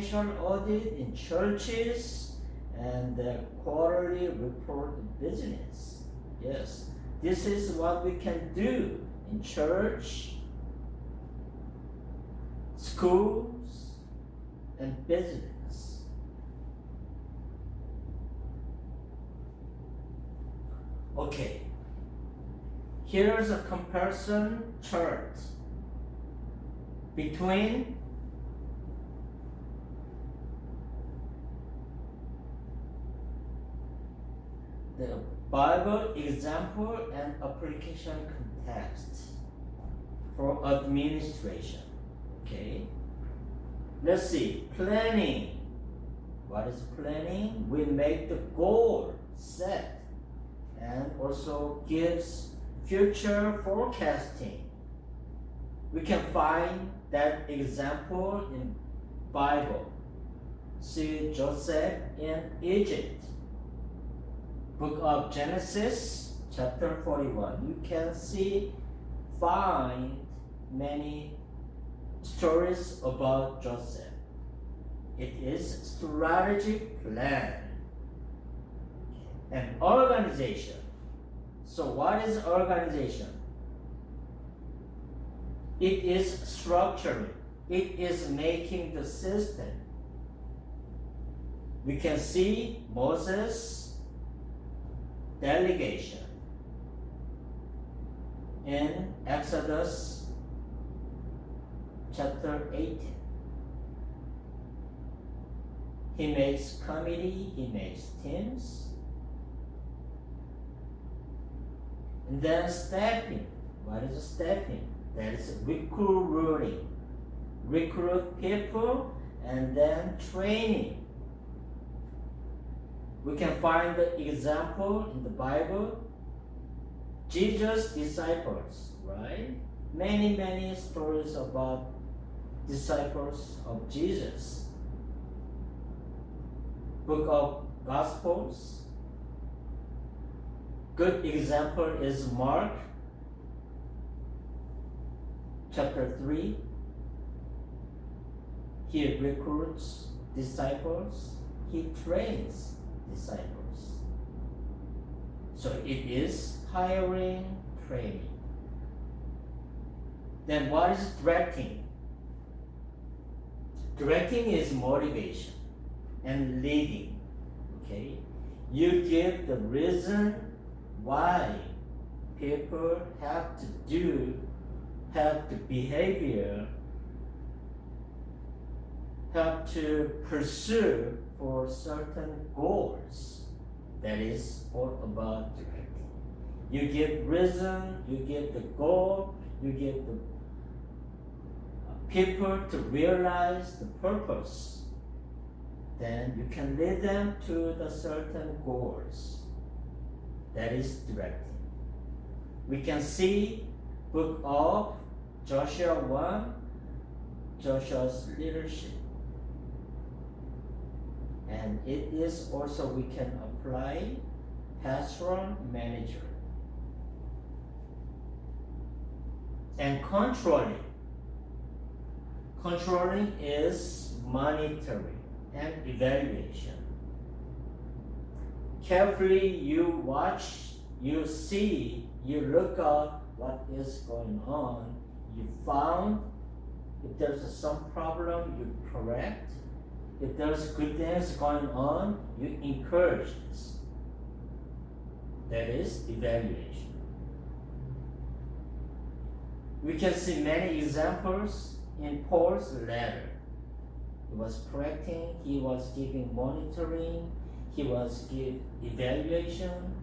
financial audit in churches and the quarterly report in business. Yes, this is what we can do in church, schools, and business. Okay, here's a comparison chart between the Bible example and application context for administration. Okay, let's see. Planning. What is planning? We make the goal set and also gives future forecasting. We can find that example in Bible. See Joseph in Egypt. Book of Genesis, chapter 41. You can find many stories about Joseph. It is strategic plan and organization. So what is organization? It is structuring. It is making the system. We can see Moses' delegation in Exodus chapter 18. He makes committee, he makes teams. And then staffing. What is staffing? That is recruiting. Recruit people and then training. We can find the example in the Bible. Jesus' disciples, right? Many stories about disciples of Jesus. Book of Gospels. Good example is Mark chapter 3. He recruits disciples. He trains disciples. So it is hiring, training. Then what is directing? Directing is motivation and leading. Okay? You give the reason why people have the behavior, have to pursue for certain goals. That is all about directing. You give reason, you give the goal, you give the people to realize the purpose. Then you can lead them to the certain goals. That is directing. We can see book of Joshua 1, Joshua's leadership. And it is also we can apply pastoral manager. And controlling. Controlling is monitoring and evaluation. Carefully you watch, you see, you look at what is going on. You found if there's some problem, you correct. If there's good things going on, you encourage this. That is evaluation. We can see many examples in Paul's letter. He was correcting, he was giving monitoring, he was giving evaluation,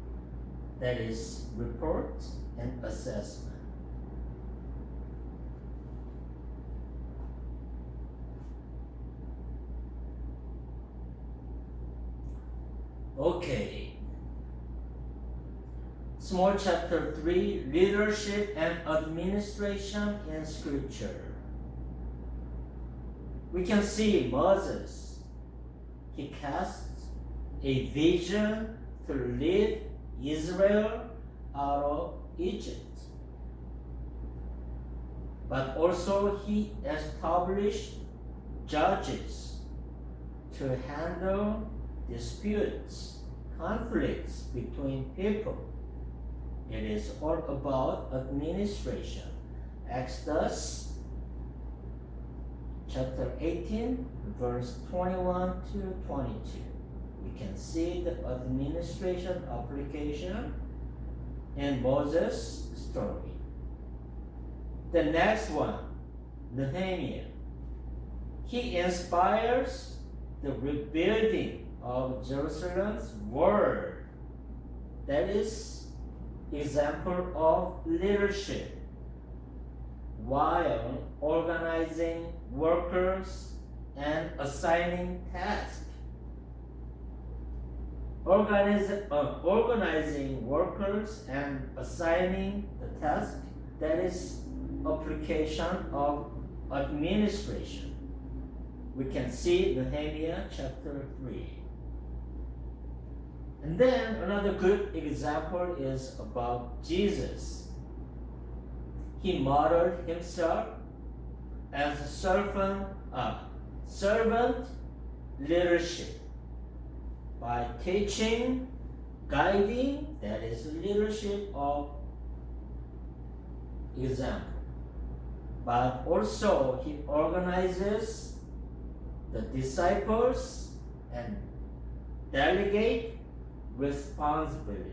that is report and assessment. Okay. Small chapter 3, leadership and administration in scripture. We can see Moses. He casts a vision to lead Israel out of Egypt. But also he established judges to handle disputes, conflicts between people. It is all about administration. Exodus chapter 18, verse 21 to 22. We can see the administration application in Moses' story. The next one, Nehemiah. He inspires the rebuilding of Jerusalem's wall. That is example of leadership while organizing workers and assigning tasks. Organizing workers and assigning the task, that is application of administration. We can see Nehemiah chapter 3. And then another good example is about Jesus. He modeled himself as a servant leadership by teaching, guiding, that is leadership of example. But also he organizes the disciples and delegate responsibilities.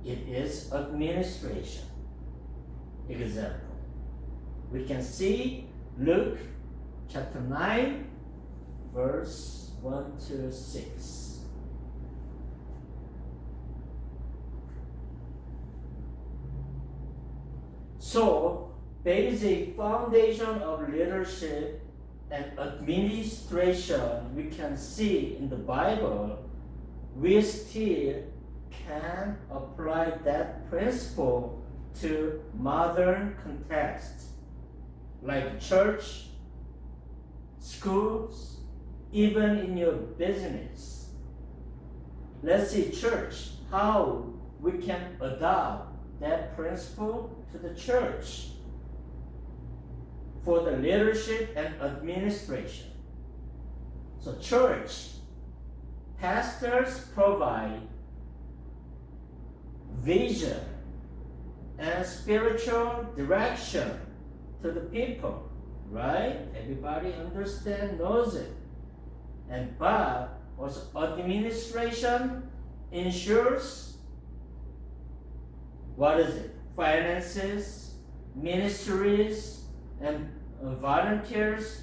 It is administration. Example. We can see Luke chapter 9, verse 1 to 6. So, basic foundation of leadership and administration we can see in the Bible, we still can apply that principle to modern contexts like church, schools, even in your business. Let's see church, how we can adopt that principle to the church for the leadership and administration. So church, pastors provide vision and spiritual direction to the people, right? Everybody understands, knows it. And but also administration ensures, what is it? Finances, ministries, and volunteers.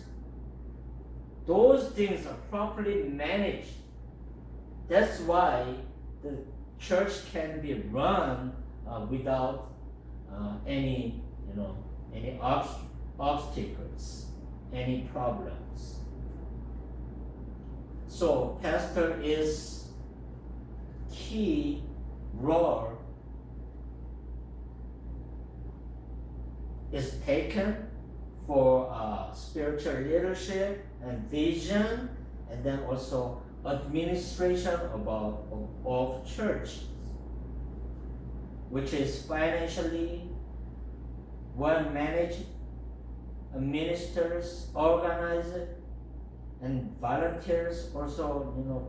Those things are properly managed. That's why the church can be run without any obstacles, any problems. So pastor is key role is taken for spiritual leadership and vision, and then also administration of church, which is financially well managed, ministers organized, and volunteers also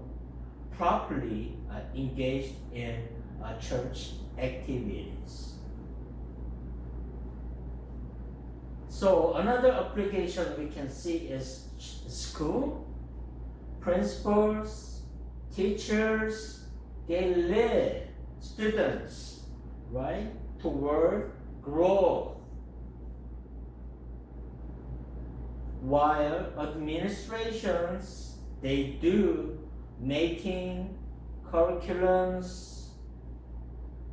properly engaged in church activities. So another application we can see is school. Principals, teachers, they lead students, right, toward growth. While administrations, they do making curriculums,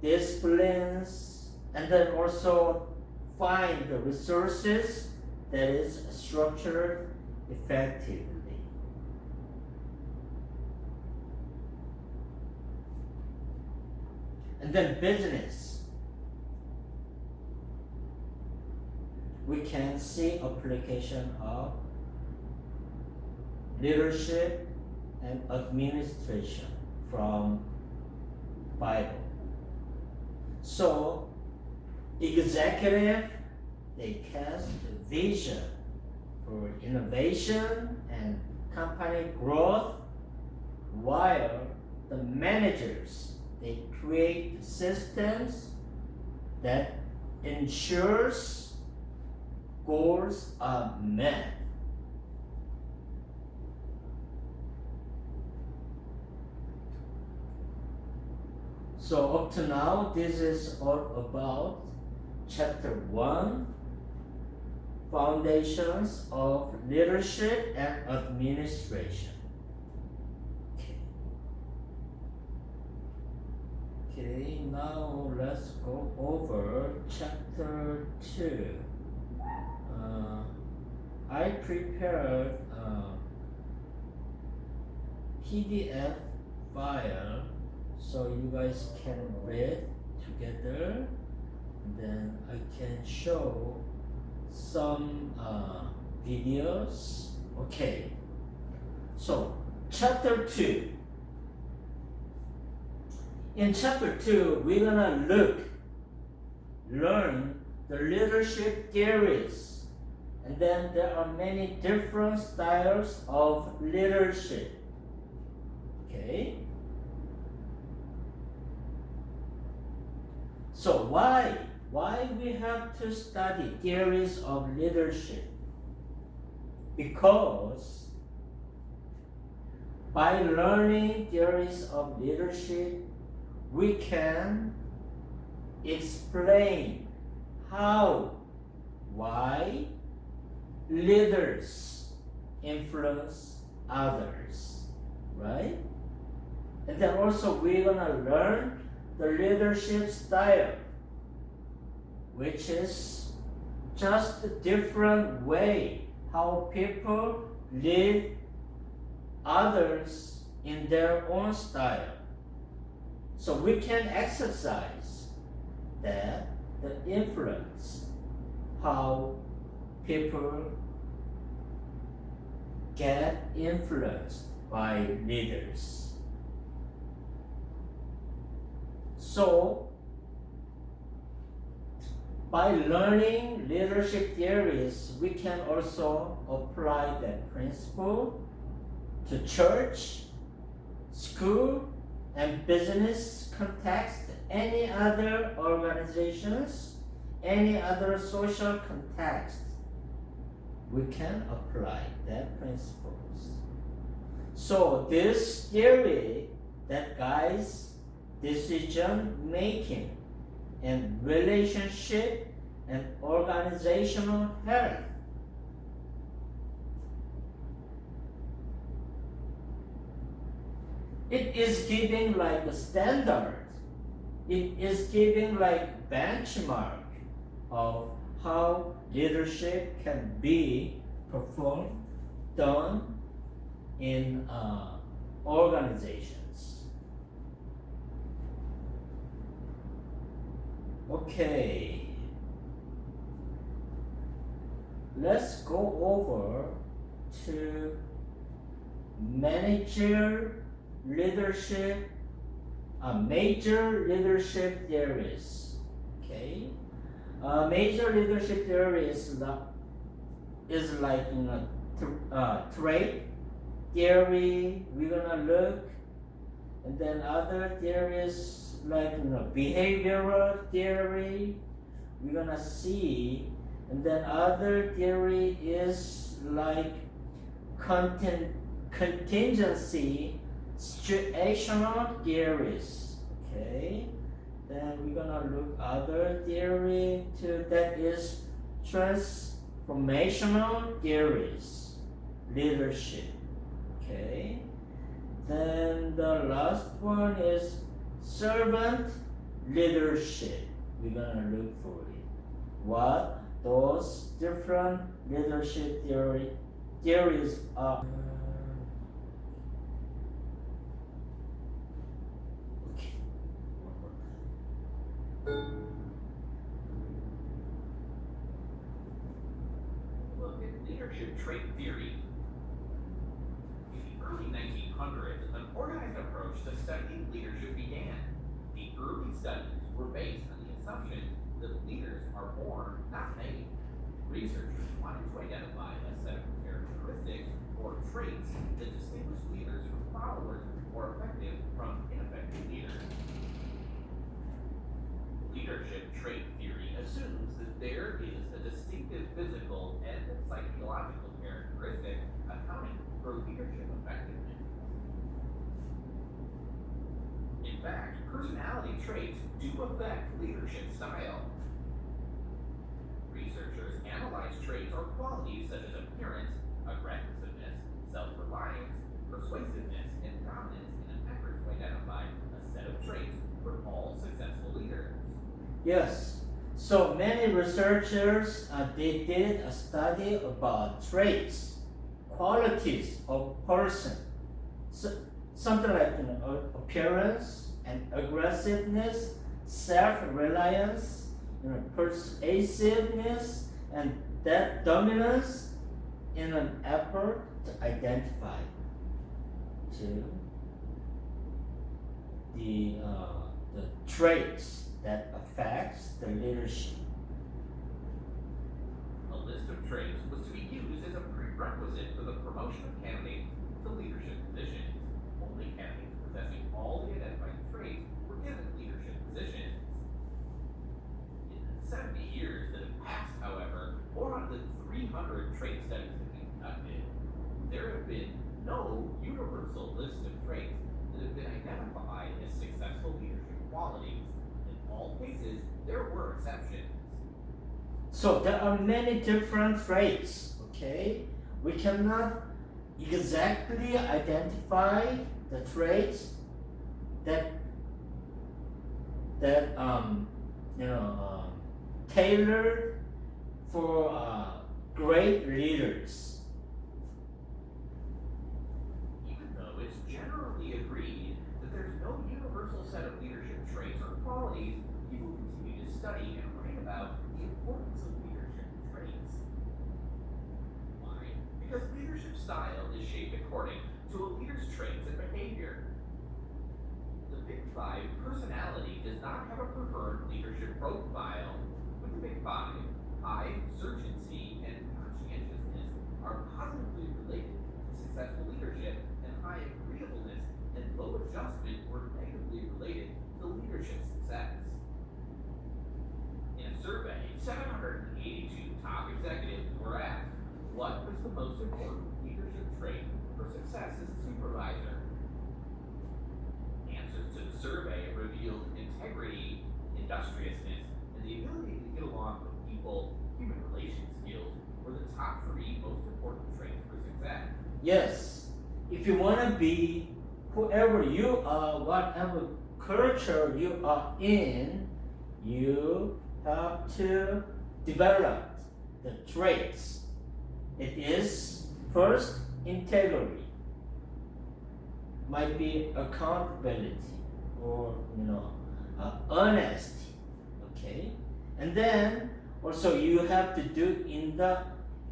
disciplines, and then also find the resources that is structured effectively. And then business. We can see application of leadership and administration from Bible. So executive, they cast vision for innovation and company growth, while the managers, they create systems that ensures goals are met. So up to now, this is all about chapter 1, Foundations of Leadership and Administration. Okay, now let's go over chapter 2. I prepared a PDF file so you guys can read together, and then I can show some videos. Okay, so chapter 2. In chapter 2, we're gonna learn the leadership theories. And then there are many different styles of leadership. Okay? So why we have to study theories of leadership? Because by learning theories of leadership, we can explain why leaders influence others, right? And then also we're gonna learn the leadership style, which is just a different way how people lead others in their own style. So we can exercise that, the influence, how people get influenced by leaders. So, by learning leadership theories, we can also apply that principle to church, school, and business context, any other organizations, any other social context. We can apply that principles. So this theory that guides decision making and relationship and organizational health. It is giving like a standard. It is giving like benchmark of how leadership can be performed, done in organizations. Okay, let's go over to major leadership theories. Okay. Major leadership theory is like trait theory. We're gonna look, and then other theories like behavioral theory. We're gonna see, and then other theory is like contingency situational theories. Okay. Then we're gonna look other theory too, that is transformational theories, leadership. Okay. Then the last one is servant leadership. We're gonna look for it. What those different leadership theories are. Look at leadership trait theory. In the early 1900s, an organized approach to studying leadership began. The early studies were based on the assumption that leaders are born, not made. Researchers wanted to identify a set of characteristics or traits that distinguish leaders from followers or effective from ineffective leaders. Leadership trait theory assumes that there is a distinctive physical and psychological characteristic accounting for leadership effectiveness. In fact, personality traits do affect leadership style. Researchers analyze traits or qualities such as appearance, aggressiveness, self-reliance, persuasiveness, and dominance in an effort to identify a set of traits for all successful leaders. Yes. So many researchers they did a study about traits, qualities of person. So, something like appearance and aggressiveness, self-reliance, persuasiveness, and that dominance in an effort to identify the traits that affects the leadership. A list of traits was to be used as a prerequisite for the promotion of candidates to leadership positions. Only candidates possessing all the identified traits were given leadership positions. In the 70 years that have passed, however, more than 300 trait studies have been conducted. There have been no universal list of traits that have been identified as successful leadership qualities. In all cases, there were exceptions. So there are many different traits, okay? We cannot exactly identify the traits that tailored for great leaders. Even though it's generally agreed that there's no universal set of leadership traits or qualities, people continue to study and write about the importance of leadership traits. Why? Because leadership style is shaped according to a leader's traits and behavior. The Big Five personality does not have a preferred leadership profile. With the Big Five, high urgency and conscientiousness are positively related to successful leadership, and high agreeableness and low adjustment were negatively related to leadership success. In a survey, 782 top executives were asked, what was the most important leadership trait for success as a supervisor? Answers to the survey revealed integrity, industriousness, and the ability to get along with people, human relation skills, were the top 3 most important traits for success. Yes, if you want to be whoever you are, whatever culture you are in, you have to develop the traits. It is first integrity, might be accountability or honesty, okay, and then also you have to do in the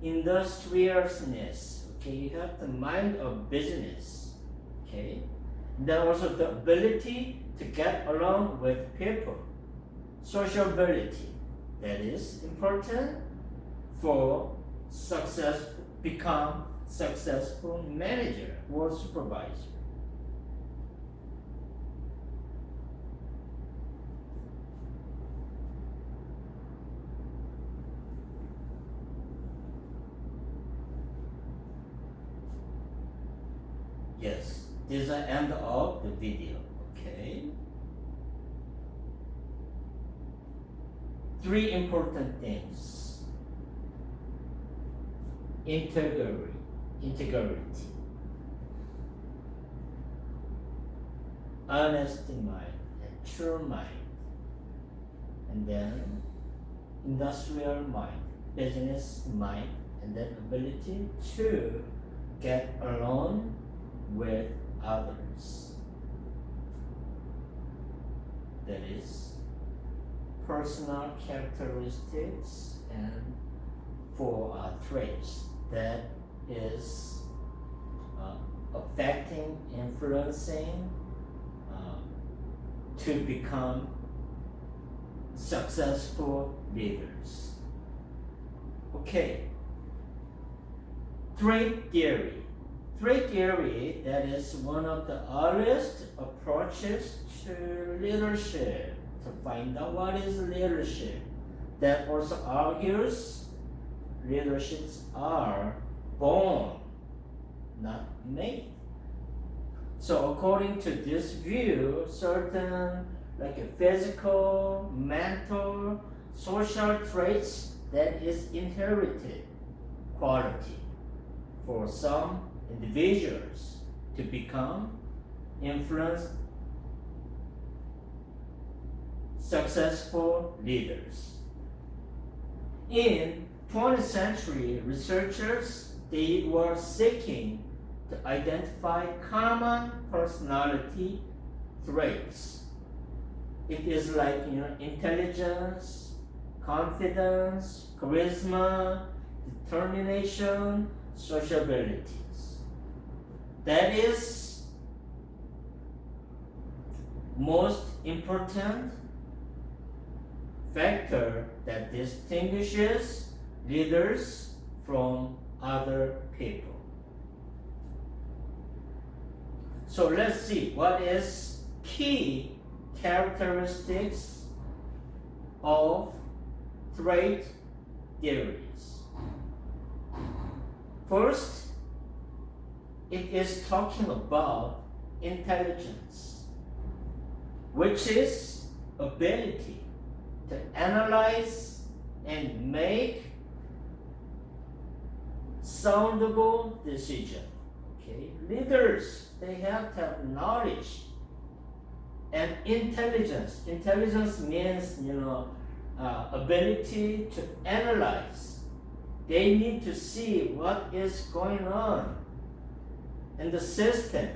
industriousness, okay, you have the mind of business, okay, and then also the ability to get along with people, sociability, that is important for become successful manager or supervisor. Yes, this is the end of the video, okay? 3 important things. Integrity, honest mind, and true mind, and then industrial mind, business mind, and then ability to get along with others. That is personal characteristics and for traits that is affecting, influencing to become successful leaders. Okay. Trait theory. Trait theory, that is one of the earliest approaches to leadership, to find out what is leadership. That also argues leaderships are born, not made. So according to this view, certain like a physical, mental, social traits that is inherited quality for some individuals to become influenced, successful leaders. In 20th century, researchers, they were seeking to identify common personality traits. It is like, intelligence, confidence, charisma, determination, sociabilities. That is most important factor that distinguishes leaders from other people. So let's see what is key characteristics of trait theories. First, it is talking about intelligence, which is ability to analyze and make soundable decision. Okay, leaders, they have to have knowledge and intelligence. Intelligence means ability to analyze. They need to see what is going on in the system.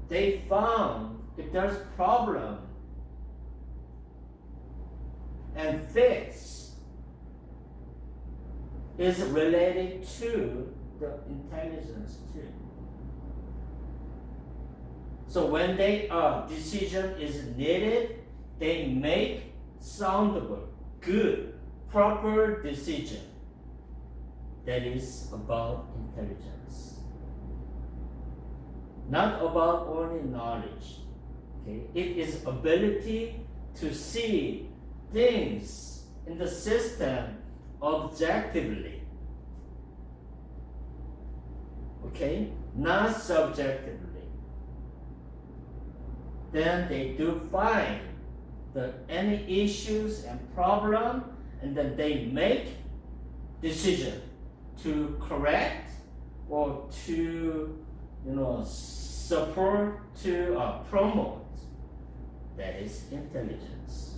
They found if there's problem and fix is related to the intelligence too. So when decision is needed, they make soundable, good, proper decision. That is about intelligence. Not about only knowledge. Okay? It is ability to see things in the system objectively. Okay? Not subjectively. Then they do find any issues and problem, and then they make decision to correct or to support, to promote. That is intelligence.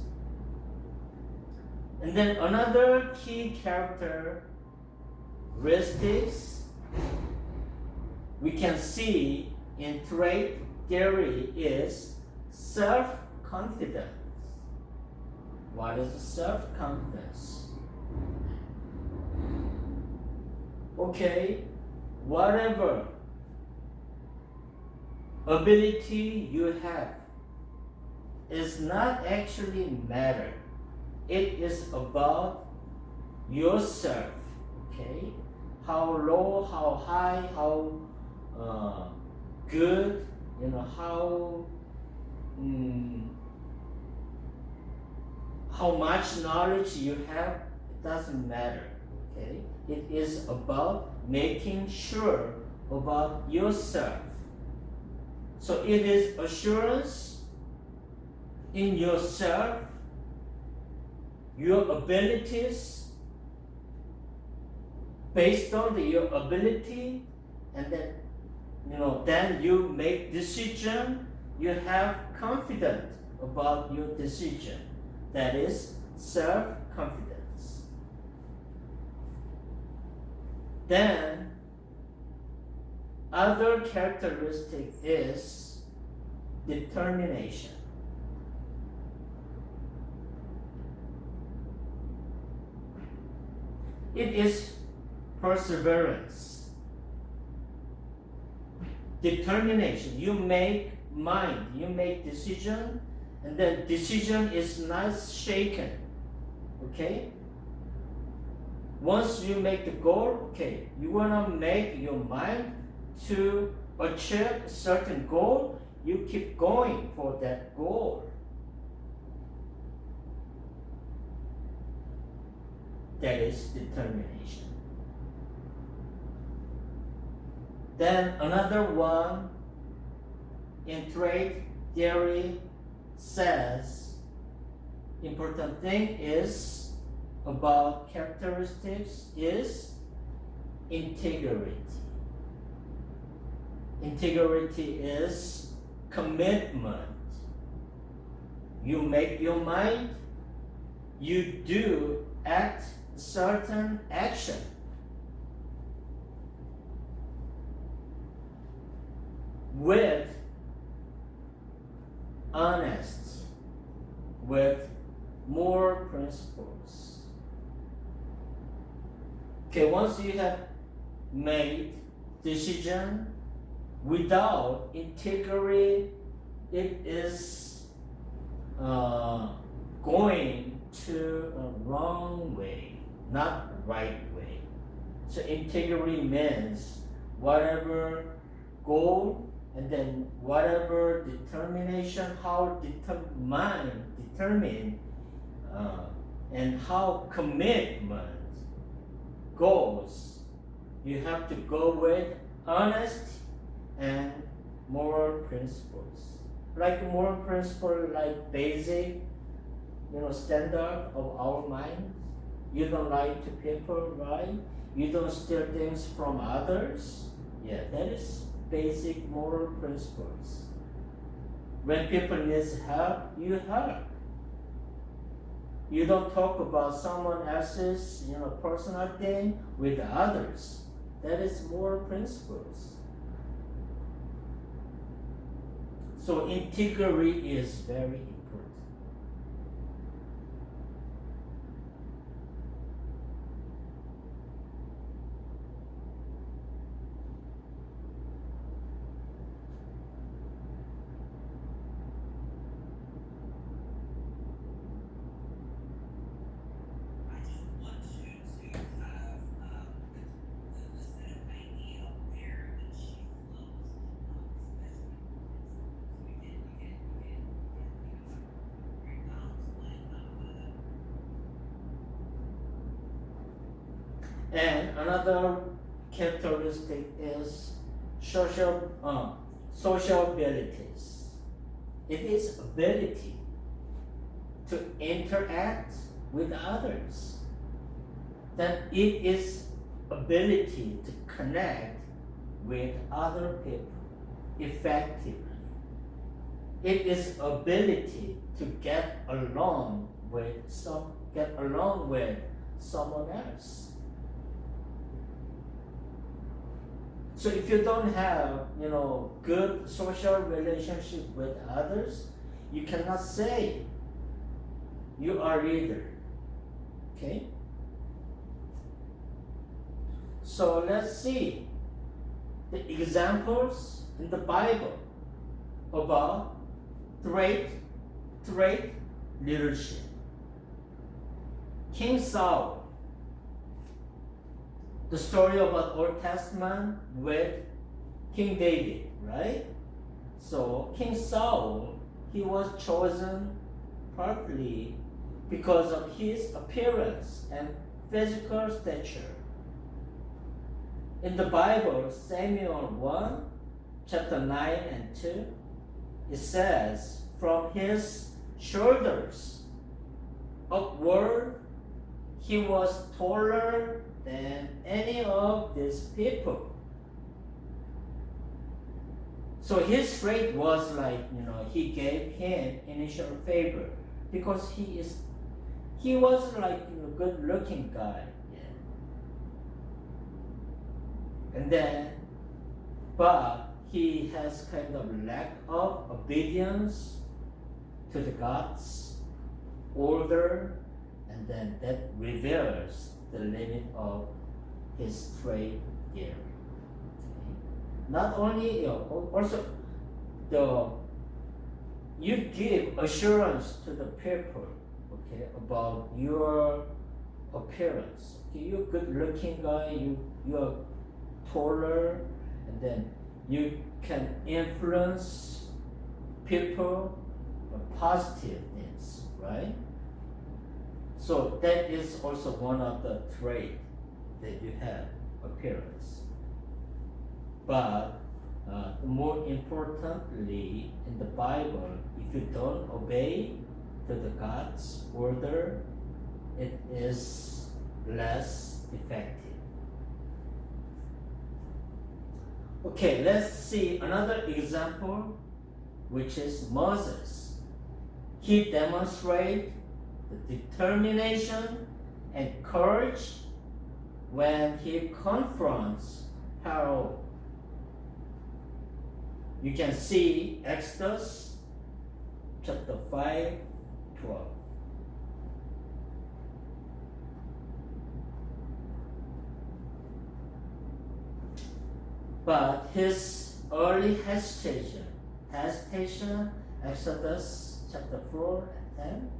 And then another key characteristics we can see in trait theory is self-confidence. What is self-confidence? Okay, whatever ability you have is not actually matter. It is about yourself. Okay, how low, how high, how good, how much knowledge you have. It doesn't matter. Okay, it is about making sure about yourself. So it is assurance in yourself, your abilities, based on your ability, and then then you make decision. You have confidence about your decision. That is self-confidence. Then other characteristic is determination. It is perseverance. Determination. You make mind, you make decision, and then decision is not shaken. Okay? once you make the goal, okay, you wanna make your mind to achieve a certain goal, you keep going for that goal. That is determination. Then another one in trait theory says important thing is about characteristics is integrity. Integrity is commitment. You make your mind, you do act certain action. With honest, with moral principles. Okay, once you have made decision without integrity, it is going to a wrong way, not right way. So integrity means whatever goal and then whatever determination, how determine and how commitment goes, you have to go with honest and moral principles. Like moral principle, like basic, standard of our minds. You don't lie to people, right? You don't steal things from others. Yeah, that is basic moral principles. When people need help, you help. You don't talk about someone else's, personal thing with others. That is moral principles. So integrity is very important. And another characteristic is social abilities. It is ability to interact with others. Then it is ability to connect with other people effectively. It is ability to get along with someone else. So if you don't have, good social relationship with others, you cannot say you are a leader. Okay? So let's see the examples in the Bible about trait leadership. King Saul. The story about Old Testament with King David, right? So King Saul, he was chosen partly because of his appearance and physical stature. In the Bible, Samuel 1, chapter 9 and 2, it says, from his shoulders upward, he was taller than any of these people. So his trait was like, he gave him initial favor because he was like a good looking guy. Yeah. And then, but he has kind of lack of obedience to the gods, older, and then that reveals the limit of his trait there. Okay. Not only, also you give assurance to the people, okay, about your appearance. Okay, you're a good-looking guy. You're taller, and then you can influence people with positive things, right? So that is also one of the traits that you have, appearance. But more importantly, in the Bible, if you don't obey to the God's order, it is less effective. Okay, let's see another example, which is Moses. He demonstrated the determination and courage when he confronts Pharaoh. You can see Exodus chapter 5:12. But his early hesitation, Exodus chapter 4 and 10,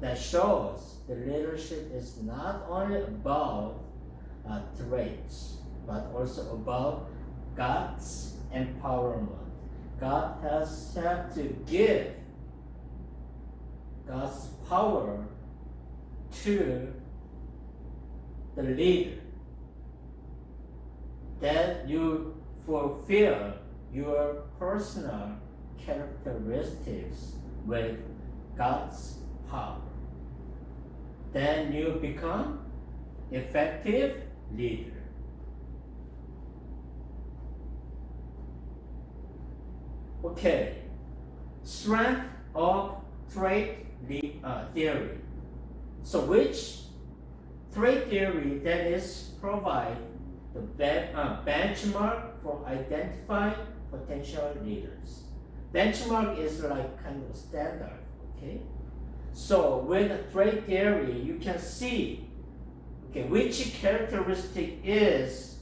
that shows the leadership is not only about traits, but also about God's empowerment. God has had to give God's power to the leader, that you fulfill your personal characteristics with God's power. Then you become effective leader. Okay, strength of trait theory. So which trait theory that is provide the benchmark for identifying potential leaders. Benchmark is like kind of standard, okay? So with the trait theory, you can see, okay, which characteristic is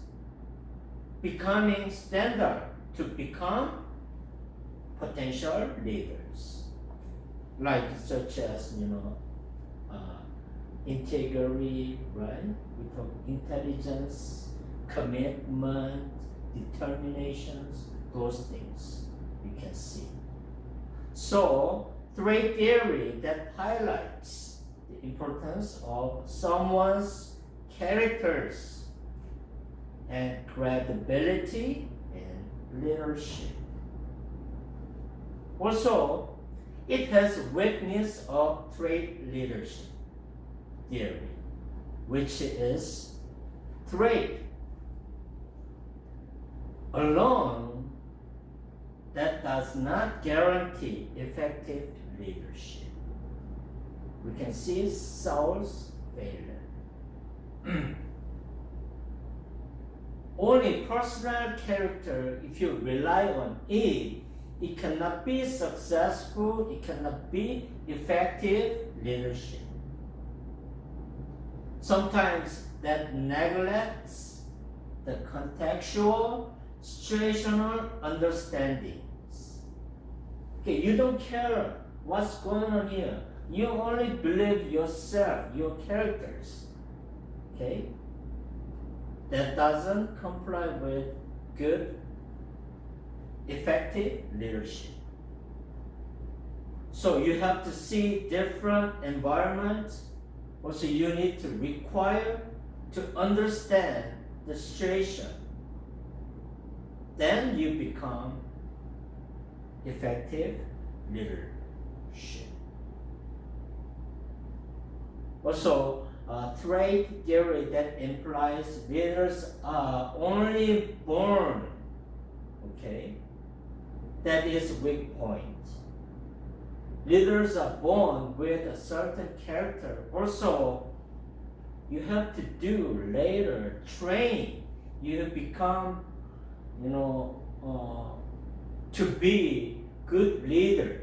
becoming standard to become potential leaders, like such as integrity, right? We talk intelligence, commitment, determinations, those things you can see. So trait theory that highlights the importance of someone's characters and credibility in leadership. Also, it has weakness of trait leadership theory, which is trait alone that does not guarantee effective leadership. We can see Saul's failure. Only personal character, if you rely on it, it cannot be successful, it cannot be effective leadership. Sometimes that neglects the contextual, situational understandings. Okay, you don't care what's going on here. You only believe yourself, your characters. Okay? That doesn't comply with good, effective leadership. So you have to see different environments. Also, you need to require to understand the situation. Then you become effective leadership. Also, trait theory that implies leaders are only born, okay? That is weak point. Leaders are born with a certain character. Also, you have to do later, train. You become, to be good leader.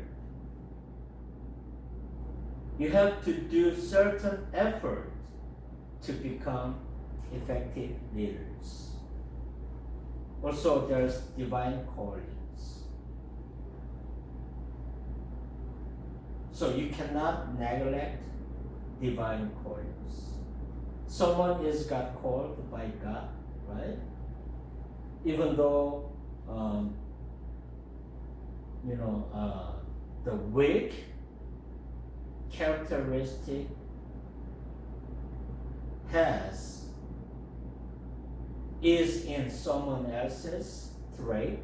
You have to do certain effort to become effective leaders. Also, there's divine callings. So you cannot neglect divine callings. someone is got called by God, right? Even though the weak characteristic is in someone else's trait,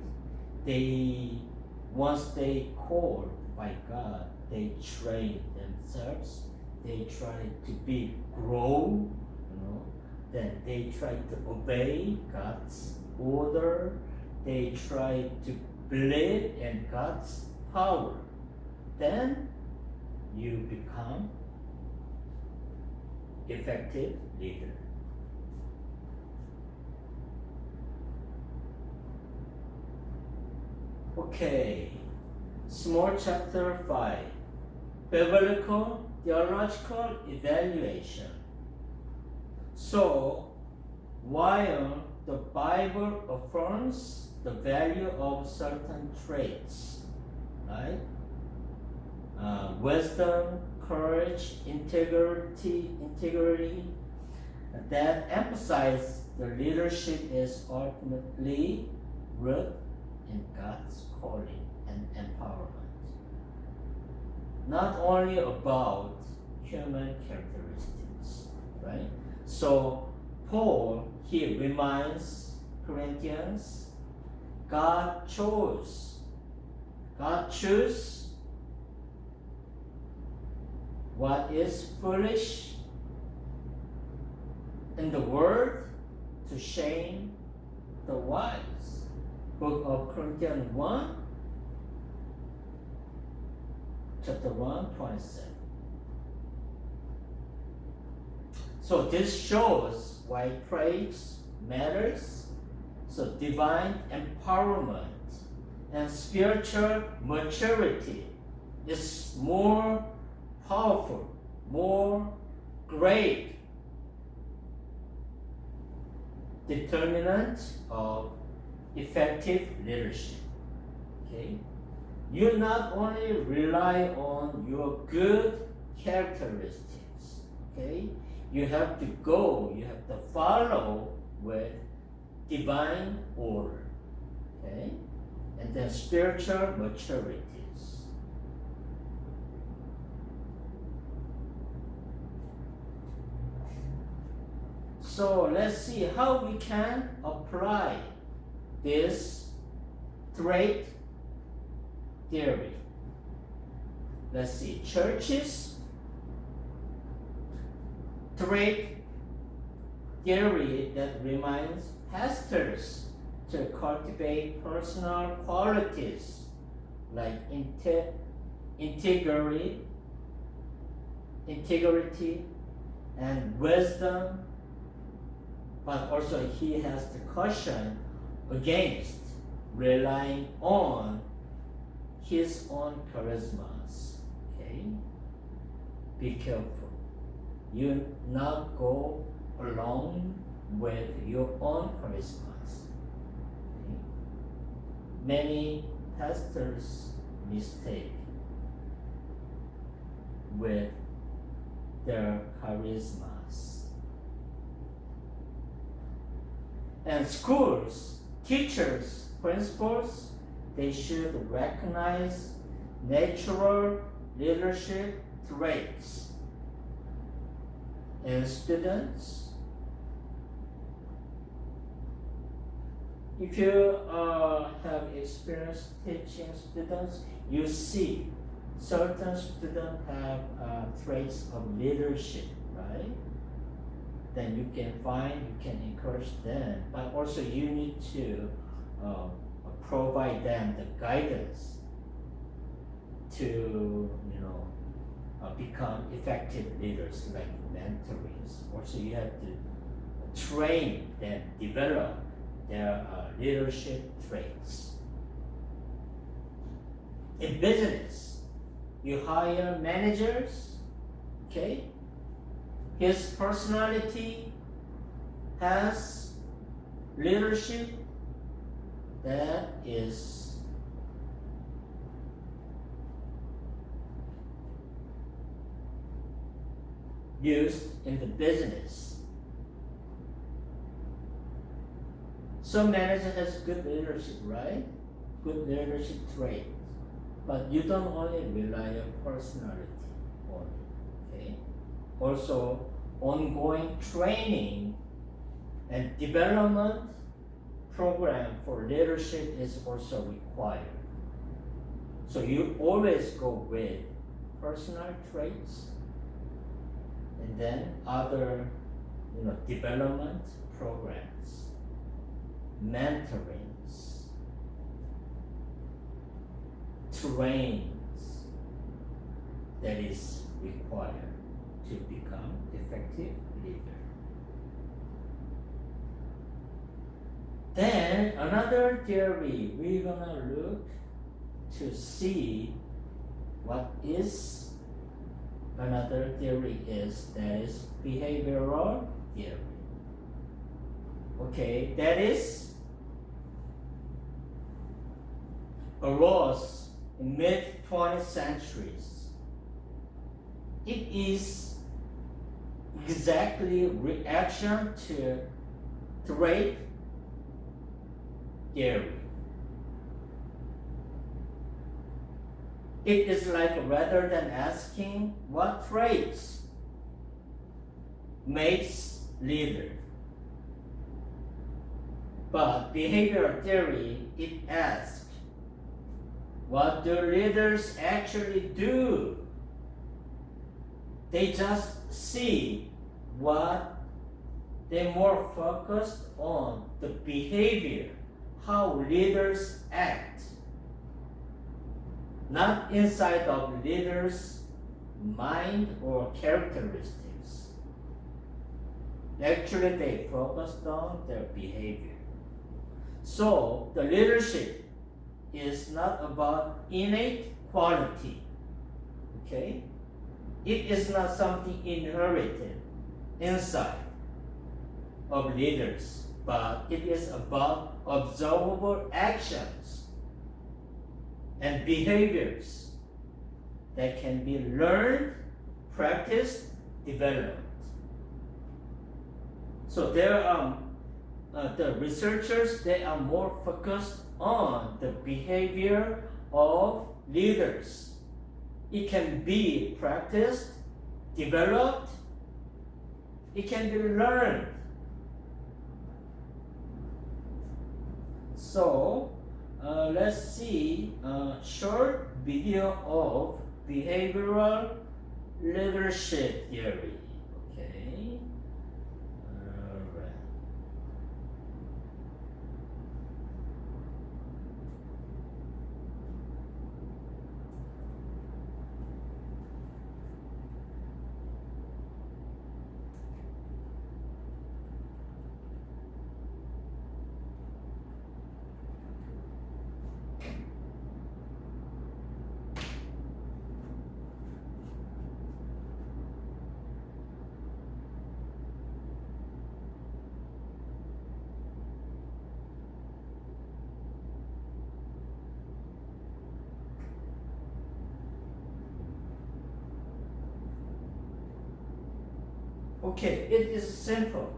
once they called by God, they train themselves, they try to grow, then they try to obey God's order, they try to believe in God's power. Then you become effective leader. Okay, small chapter 5, biblical theological evaluation. So, while the Bible affirms the value of certain traits, right? Wisdom, courage, integrity, that emphasize the leadership is ultimately rooted in God's calling and empowerment. Not only about human characteristics, right? So Paul, he reminds Corinthians, God chose what is foolish in the world to shame the wise. Book of Corinthians 1, chapter 1, 27. So this shows why praise matters. So divine empowerment and spiritual maturity is more powerful, more great determinant of effective leadership. Okay? You not only rely on your good characteristics, okay? You have to follow with divine order, okay? And then spiritual maturities. So let's see how we can apply this trait theory. Let's see, churches trait theory that reminds pastors to cultivate personal qualities like integrity and wisdom, but also he has to caution against relying on his own charismas. Okay? Be careful. You not go along with your own charismas. Okay? Many pastors mistake with their charismas. And schools, teachers, principals, they should recognize natural leadership traits in students. If you have experience teaching students, you see certain students have traits of leadership, right? Then you can encourage them, but also you need to provide them the guidance to become effective leaders, like mentors. Also, you have to train them, develop their leadership traits. In business, you hire managers, okay? His personality has leadership that is used in the business. Some manager has good leadership, right? Good leadership trait. But you don't only rely on personality only, okay? Also, ongoing training and development program for leadership is also required. So you always go with personal traits and then other, development programs, mentorings, trains that is required to become effective leader. Then another theory we're gonna look to see what is another theory is that is behavioral theory. Okay, that is arose in mid-20th centuries. It is exactly reaction to trait theory. It is like rather than asking what traits makes leader, but behavioral theory, it asks what do leaders actually do? They just see what they're more focused on the behavior, how leaders act, not inside of leaders' mind or characteristics. Actually, they focused on their behavior. So the leadership is not about innate quality, okay? It is not something inherited inside of leaders, but it is about observable actions and behaviors that can be learned, practiced, developed. So there are the researchers, they are more focused on the behavior of leaders. It can be practiced, developed, it can be learned. So let's see a short video of behavioral leadership theory. Okay. All right. Okay, it is simple.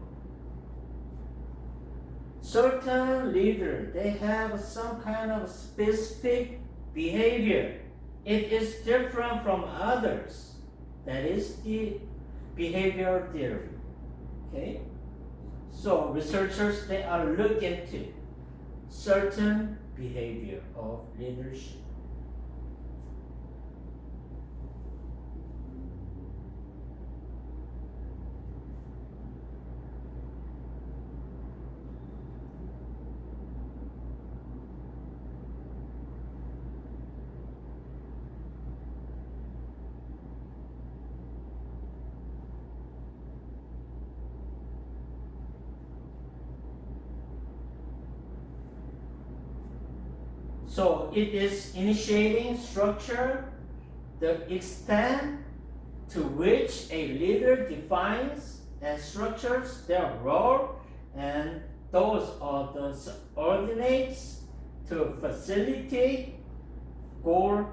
Certain leaders, they have some kind of specific behavior. It is different from others. That is the behavioral theory. Okay? So researchers, they are looking into certain behavior of leadership. So it is initiating structure, the extent to which a leader defines and structures their role, and those are the subordinates to facilitate goal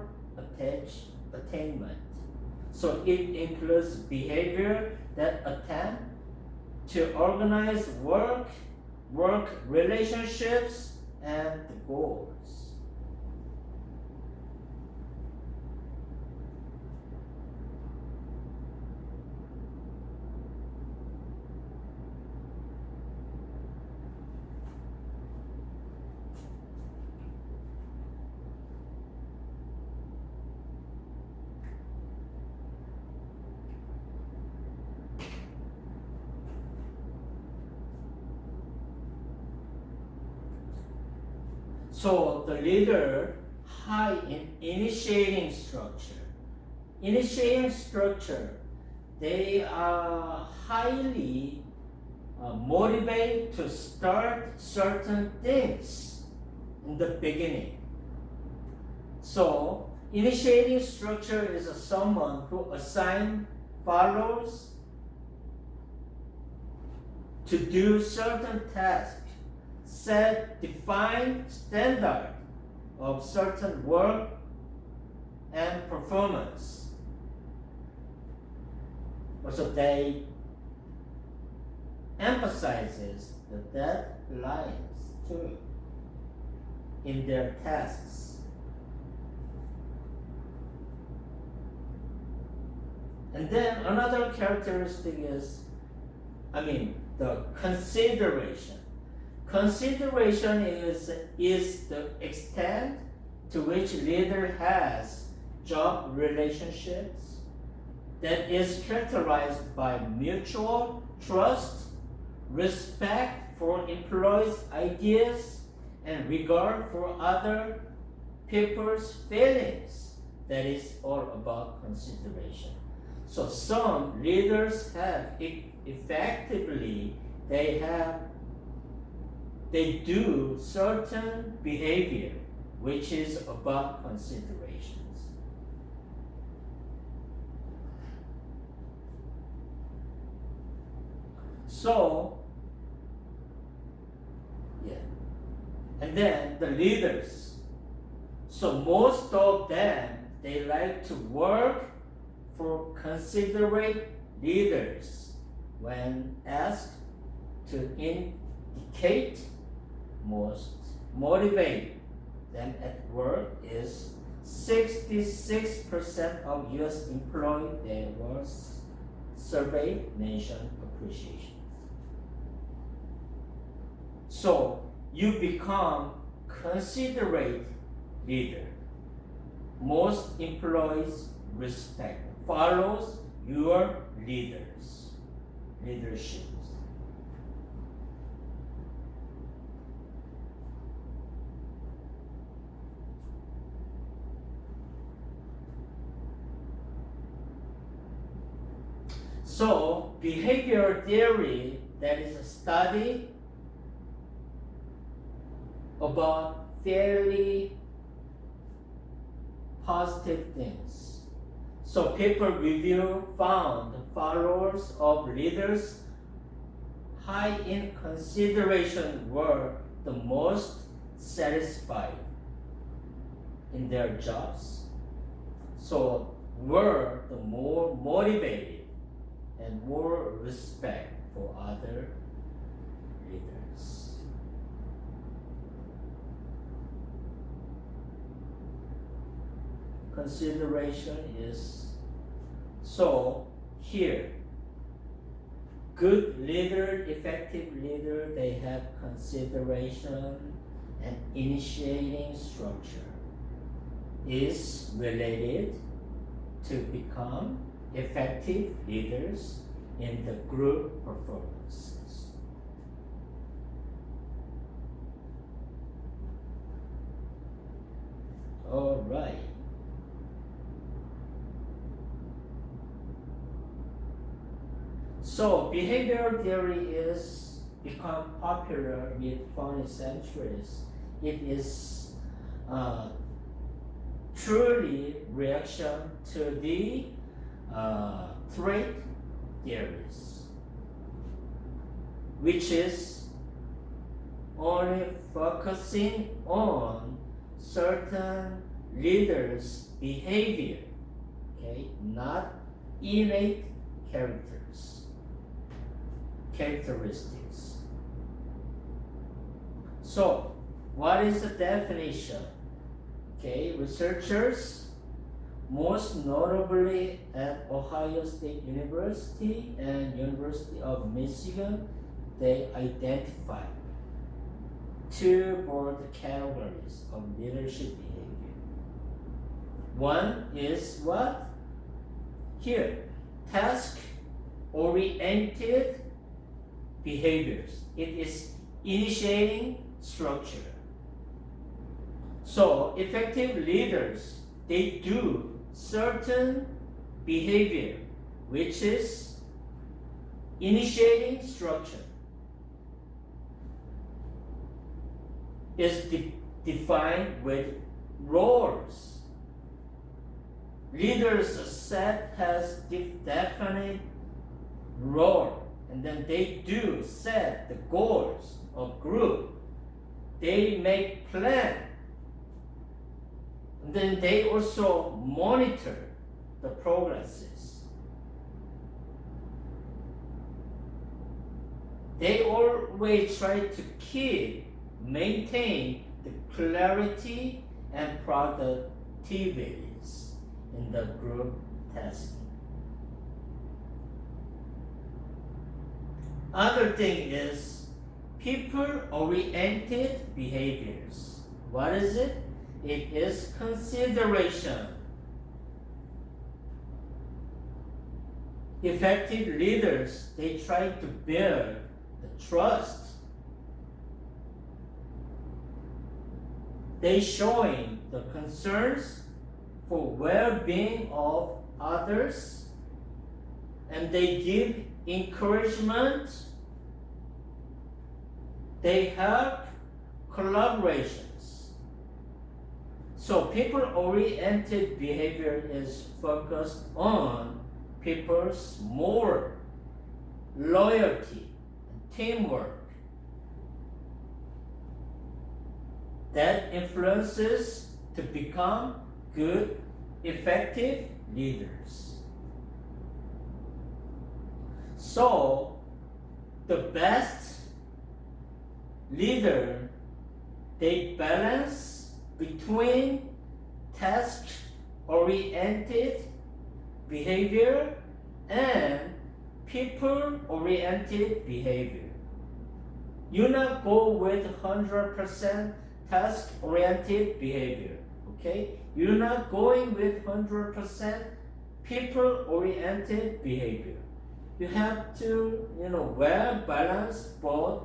attainment. So it includes behavior that attempt to organize work work relationships, and the goals. So the leader high in initiating structure. Initiating structure, they are highly motivated to start certain things in the beginning. So initiating structure is someone who assigns followers to do certain tasks, set defined standard of certain work and performance. Also, they emphasizes the deadlines too in their tasks. And then another characteristic is, the consideration. Consideration is the extent to which leader has job relationships that is characterized by mutual trust, respect for employees' ideas, and regard for other people's feelings. That is all about consideration. So some leaders have effectively, they do certain behavior which is about considerations. So, and then the leaders. So most of them, they like to work for considerate leaders when asked to indicate most motivate them at work is 66% of US employees that was surveyed mentioned appreciations. So you become considerate leader. Most employees respect, follows your leadership. So, behavior theory, that is a study about fairly positive things. So, paper review found followers of leaders high in consideration were the most satisfied in their jobs. So, were the more motivated and more respect for other leaders. Consideration is, so here, good leader, effective leader, they have consideration and initiating structure is related to become effective leaders in the group performances. All right. So behavioral theory is become popular with 20th centuries. It is truly reaction to the trait theories, which is only focusing on certain leaders' behavior, okay, not innate characteristics. So, what is the definition? Okay, researchers, most notably at Ohio State University and University of Michigan, they identify two broad categories of leadership behavior. One is what? Here, task-oriented behaviors. It is initiating structure. So, effective leaders, they do certain behavior, which is initiating structure. Is defined with roles. Leaders set has definite role, and then they do set the goals of group. They make plan, and then they also monitor the progresses. They always try to maintain the clarity and productivities in the group tasking. Other thing is people-oriented behaviors. What is it? It is consideration. Effective leaders, they try to build the trust. They showing the concerns for well-being of others, and they give encouragement. They help collaborations. So people-oriented behavior is focused on people's moral, loyalty, and teamwork. That influences to become good, effective leaders. So, the best leader, they balance between task-oriented behavior and people-oriented behavior. You not go with 100% task-oriented behavior, okay? You're not going with 100% people-oriented behavior. You have to, well balance both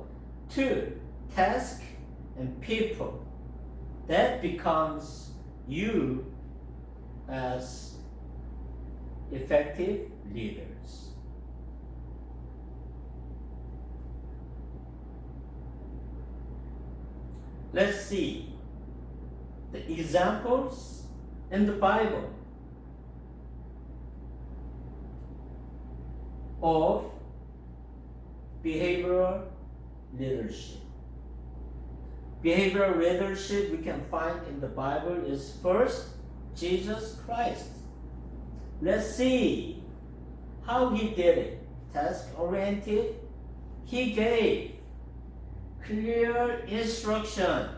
two, task and people. That becomes you as effective leaders. Let's see the examples in the Bible of behavioral leadership. Behavioral leadership we can find in the Bible is first Jesus Christ. Let's see how he did it. Task-oriented. He gave clear instruction.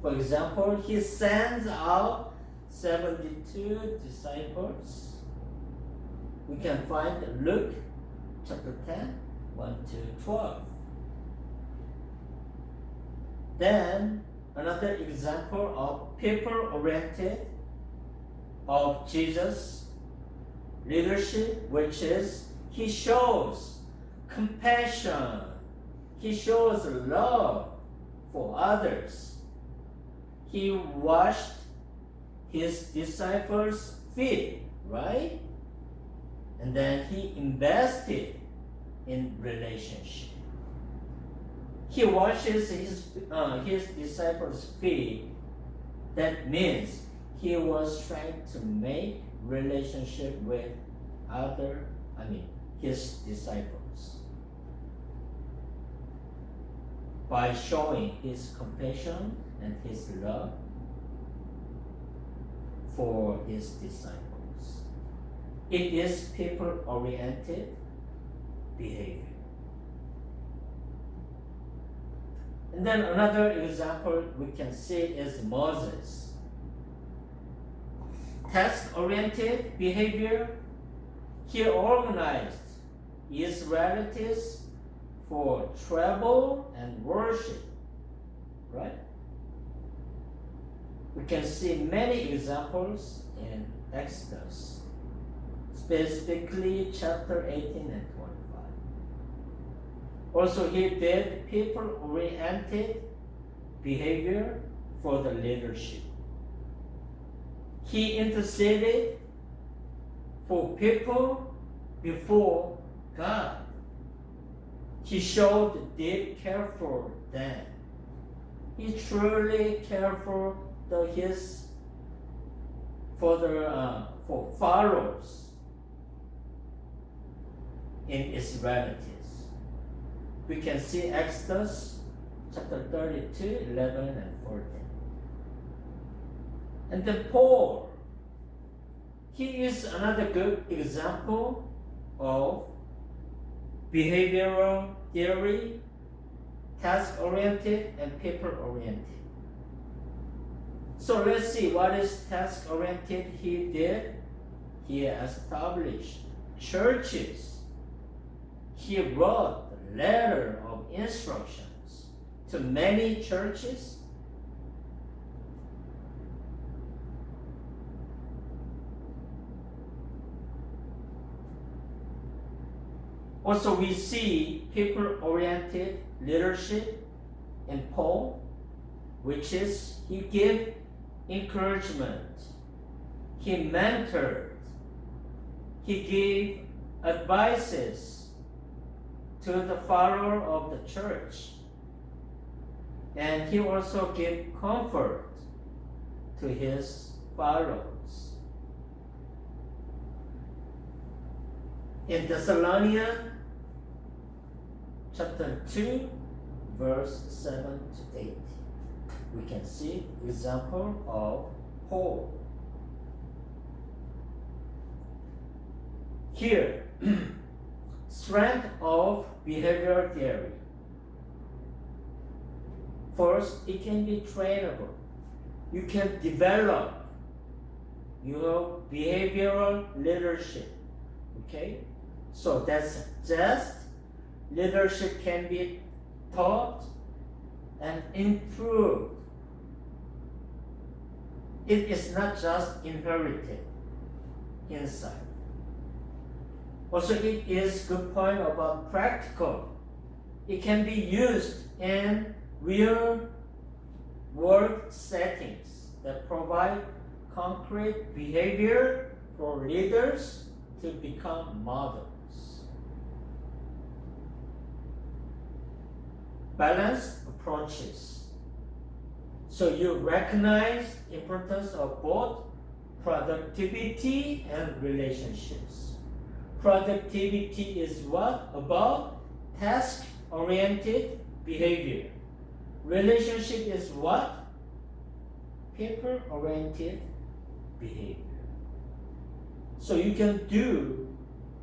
For example, he sends out 72 disciples. We can find Luke chapter 10, 1 to 12. Then another example of people-oriented of Jesus' leadership, which is he shows compassion. He shows love for others. He washed his disciples' feet, right? And then he invested in relationship. He washes his disciples' feet. That means he was trying to make relationship with his disciples by showing his compassion and his love for his disciples. It is people-oriented behavior. And then another example we can see is Moses. Task-oriented behavior. He organized Israelites for travel and worship, right? We can see many examples in Exodus, specifically chapter 18 and 25. Also, he did people-oriented behavior for the leadership. He interceded for people before God. He showed deep care for them. He truly cared for his for followers in Israelites. We can see Exodus chapter 32, 11 and 14. And then Paul, he is another good example of behavioral theory, task-oriented and people-oriented. So let's see what is task-oriented he did. He established churches. He wrote a letter of instructions to many churches. Also, we see people-oriented leadership in Paul, which is he gave encouragement, he mentored, he gave advices to the follower of the church, and he also gave comfort to his followers. In Thessalonians chapter 2, verse 7 to 8, we can see example of Paul. Here, strength of behavioral theory. First, it can be trainable. You can develop your behavioral leadership. Okay? So that's just leadership can be taught and improved. It is not just inherited inside. Also, it is good point about practical. It can be used in real world settings that provide concrete behavior for leaders to become models. Balanced approaches. So you recognize importance of both productivity and relationships. Productivity is what? About task-oriented behavior. Relationship is what? People-oriented behavior. So you can do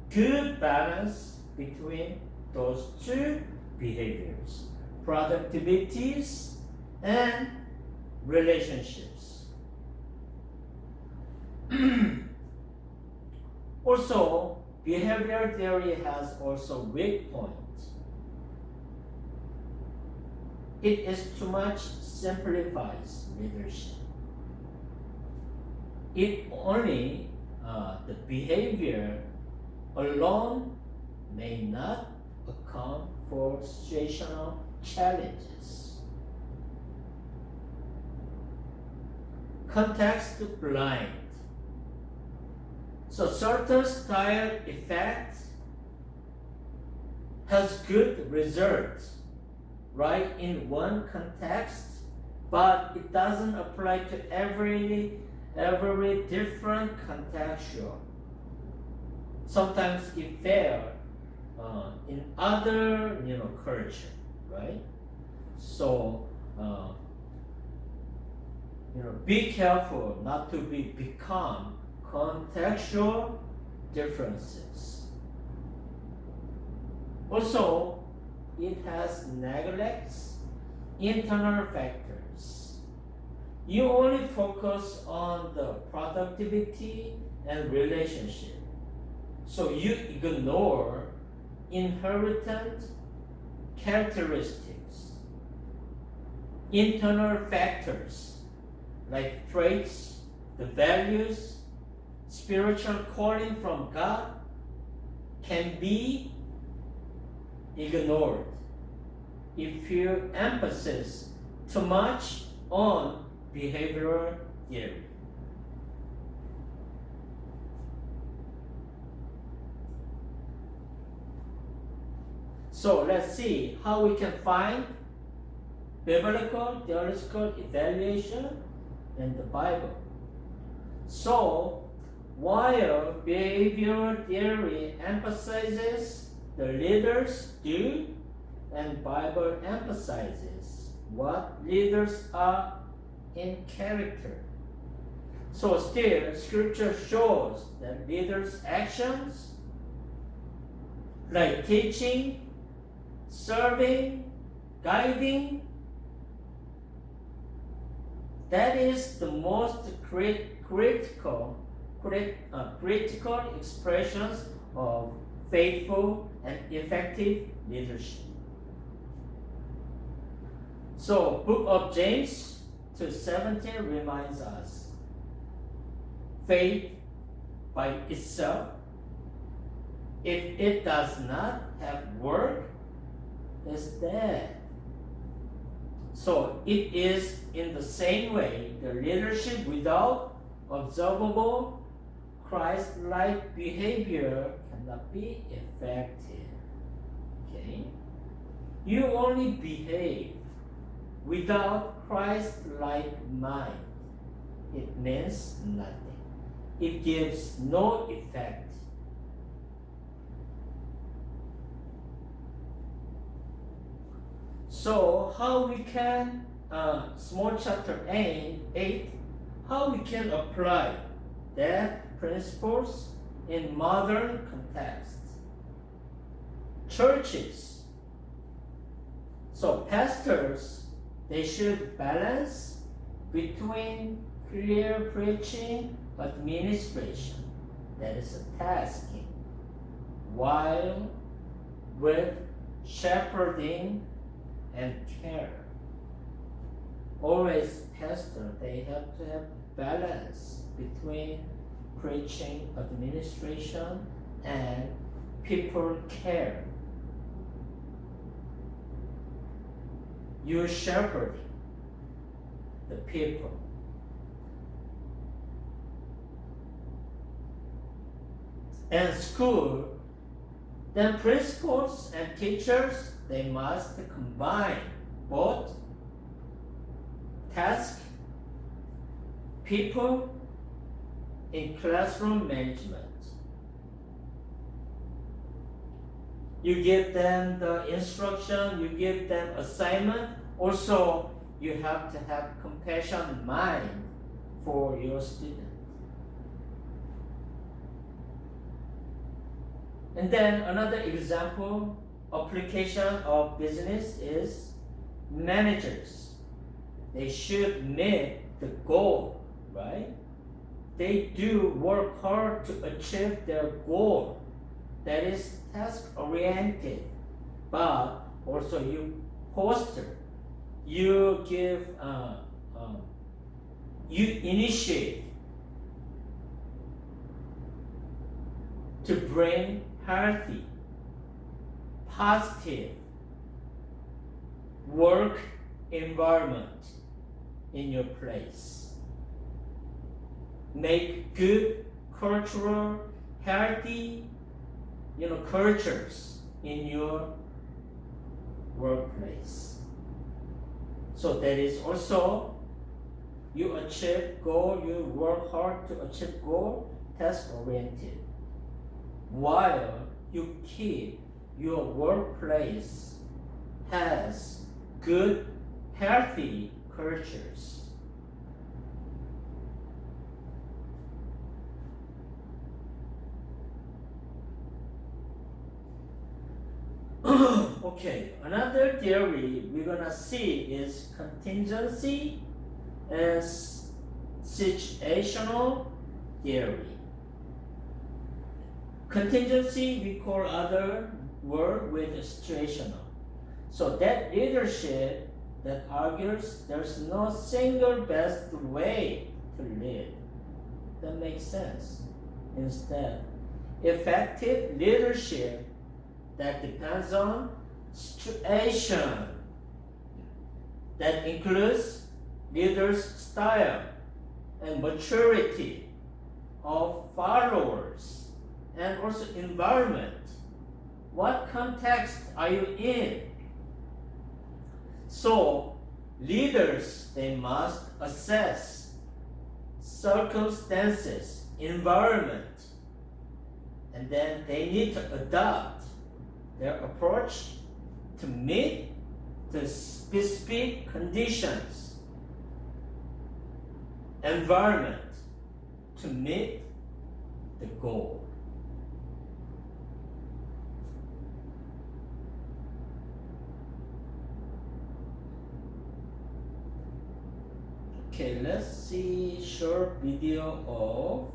good balance between those two behaviors, productivities and relationships. Also, behavioral theory has also weak points. It is too much simplifies leadership. It only the behavior alone may not account for situational challenges. Context blind. So certain style effect has good results, right, in one context, but it doesn't apply to every different contextual. Sometimes it fails in other culture, right? So be careful not to become contextual differences. Also, it has neglects internal factors. You only focus on the productivity and relationship. So you ignore inherent characteristics, internal factors like traits, the values, spiritual calling from God can be ignored if you emphasize too much on behavioral theory. So let's see how we can find biblical theological evaluation in the Bible. So while behavioral theory emphasizes the leaders do, and Bible emphasizes what leaders are in character. So still, Scripture shows that leaders' actions, like teaching, serving, guiding, that is the most critical expressions of faithful and effective leadership. So, Book of James 2:17 reminds us, faith by itself, if it does not have work, is dead. So it is in the same way the leadership without observable Christ-like behavior cannot be effective. Okay? You only behave without Christ-like mind. It means nothing. It gives no effect. So how we can, small chapter 8, how we can apply that principles in modern context. Churches. So pastors, they should balance between clear preaching administration, that is a tasking, while with shepherding and care. Always pastor, they have to have balance between preaching, administration, and people care. You shepherding the people. And school, then principals and teachers, they must combine both task, people in classroom management. You give them the instruction, you give them assignment. Also, you have to have compassion mind for your student. And then another example, application of business is managers. They should meet the goal, right? They do work hard to achieve their goal. That is task-oriented. But also you foster, you give, you initiate to bring healthy, positive work environment in your place. Make good cultural, healthy, cultures in your workplace. So that is also, you achieve goal, you work hard to achieve goal, task-oriented, while you keep your workplace has good, healthy cultures. Okay, another theory we're gonna see is contingency and situational theory. Contingency we call other word with situational. So that leadership that argues there's no single best way to lead. That makes sense. Instead, effective leadership that depends on situation, that includes leaders' style and maturity of followers and also environment. What context are you in? So leaders, they must assess circumstances, environment, and then they need to adopt their approach to meet the specific conditions, environment, to meet the goal. Okay, let's see short video of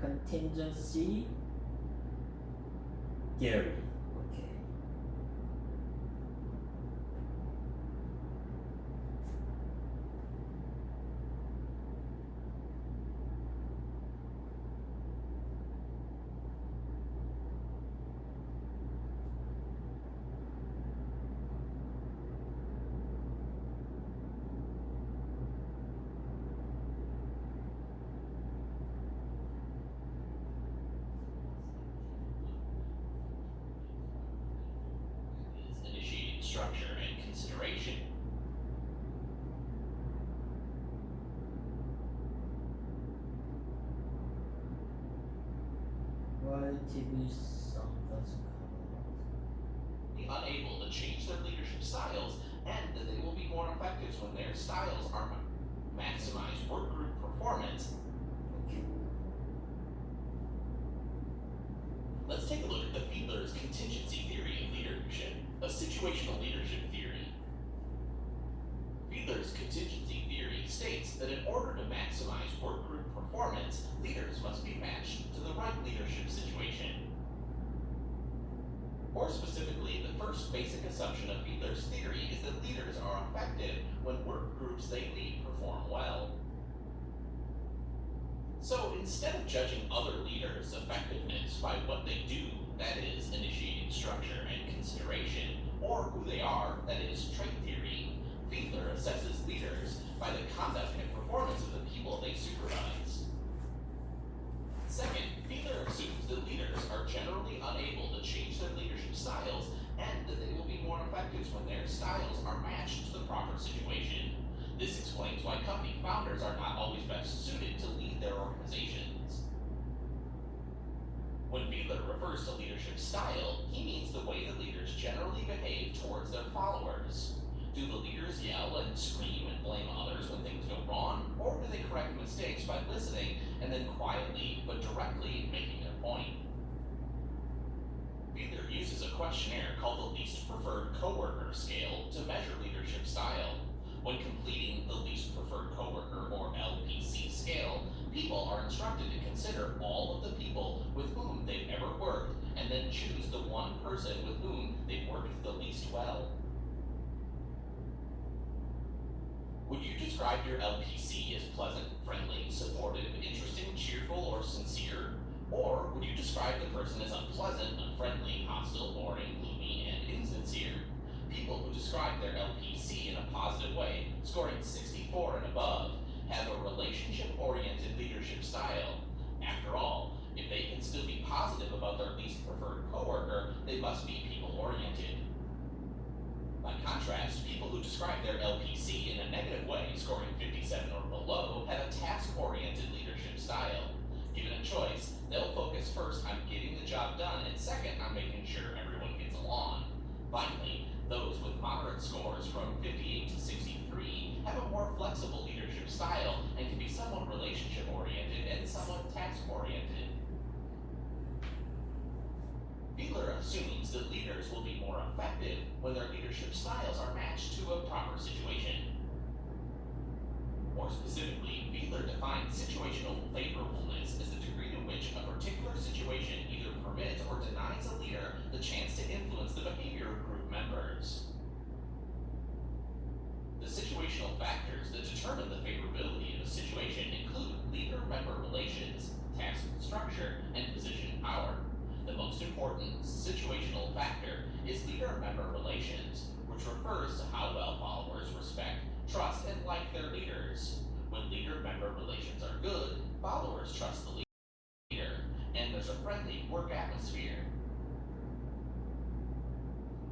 contingency theory. Okay. Initiating structure and consideration. Why TV song doesn't come Be unable to change their leadership styles, and that they will be more effective when their styles are maximize work group performance. Okay. Let's take a look at the Fiedler's contingency theory of leadership, a situational leadership theory. Fiedler's contingency theory states that in order to maximize work group performance, leaders must be matched to the right leadership situation. More specifically, the first basic assumption of Fiedler's theory is that leaders are effective when work groups they lead perform well. So instead of judging other leaders' effectiveness by what they do, that is, initiating structure and consideration, or who they are, that is, trait theory, Fiedler assesses leaders by the conduct and performance of the people they supervise. Second, Fiedler assumes that leaders are generally unable to change their leadership styles and that they will be more effective when their styles are matched to the proper situation. This explains why company founders are not always best suited to lead their organizations. When Fiedler refers to leadership style, he means the way that leaders generally behave towards their followers. Do the leaders yell and scream and blame others when things go wrong, or do they correct mistakes by listening and then quietly but directly making their point? Fiedler uses a questionnaire called the Least Preferred Coworker Scale to measure leadership style. When completing the Least Preferred Coworker, or LPC scale, people are instructed to consider all of the people with whom they've ever worked and then choose the one person with whom they've worked the least well. Would you describe your LPC as pleasant, friendly, supportive, interesting, cheerful, or sincere? Or would you describe the person as unpleasant, unfriendly, hostile, boring, gloomy, and insincere? People who describe their LPC in a positive way, scoring 64 and above, have a relationship-oriented leadership style. After all, if they can still be positive about their least preferred coworker, they must be people-oriented. By contrast, people who describe their LPC in a negative way, scoring 57 or below, have a task-oriented leadership style. Given a choice, they'll focus first on getting the job done and second on making sure everyone gets along. Finally, those with moderate scores from 58 to 63 have a more flexible leadership style and can be somewhat relationship-oriented and somewhat effective when their leadership styles are matched to a proper situation. More specifically, Fiedler defines situational favorableness as the degree to which a particular situation either permits or denies a leader the chance to influence the behavior of group members. The situational factors that determine the favorability of a situation include leader-member relations, task structure, and position power. The most important situational factor is leader-member relations, which refers to how well followers respect, trust, and like their leaders. When leader-member relations are good, followers trust the leader, and there's a friendly work atmosphere.